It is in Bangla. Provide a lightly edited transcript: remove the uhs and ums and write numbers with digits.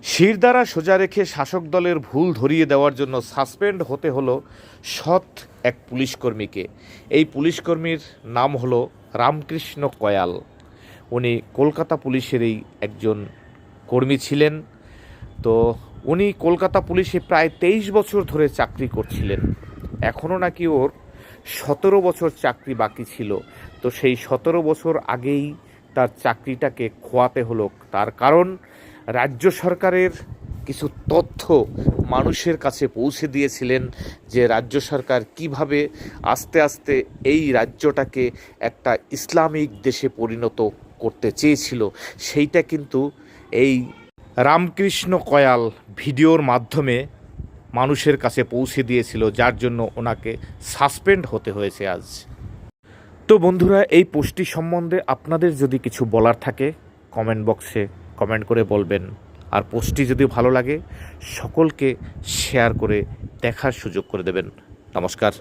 শিরদাঁড়া সোজা রেখে শাসক দলের ভুল ধরিয়ে দেওয়ার জন্য সাসপেন্ড হতে হলো সৎ এক পুলিশকর্মীকে। এই পুলিশকর্মীর নাম হলো রামকৃষ্ণ কয়াল। উনি কলকাতা পুলিশেরই একজন কর্মী ছিলেন। তো উনি কলকাতা পুলিশে প্রায় 23 বছর ধরে চাকরি করছিলেন। এখনও নাকি ওর 17 বছর চাকরি বাকি ছিল। তো সেই 17 বছর আগেই তার চাকরিটাকে খোয়াতে হলো। তার কারণ রাজ্য সরকারের কিছু তথ্য মানুষের কাছে পৌঁছে দিয়েছিলেন যে রাজ্য সরকার কিভাবে আস্তে আস্তে এই রাজ্যটাকে একটা ইসলামিক দেশে পরিণত করতে চেয়েছিল। সেইটা কিন্তু এই রামকৃষ্ণ কয়াল ভিডিওর মাধ্যমে মানুষের কাছে পৌঁছে দিয়েছিল, যার জন্য ওনাকে সাসপেন্ড হতে হয়েছে আজ। তো বন্ধুরা, এই পোস্টটি সম্বন্ধে আপনাদের যদি কিছু বলার থাকে কমেন্ট বক্সে কমেন্ট করে বলবেন। আর পোস্টটি যদি ভালো লাগে সকলকে শেয়ার করে দেখার সুযোগ করে দেবেন। নমস্কার।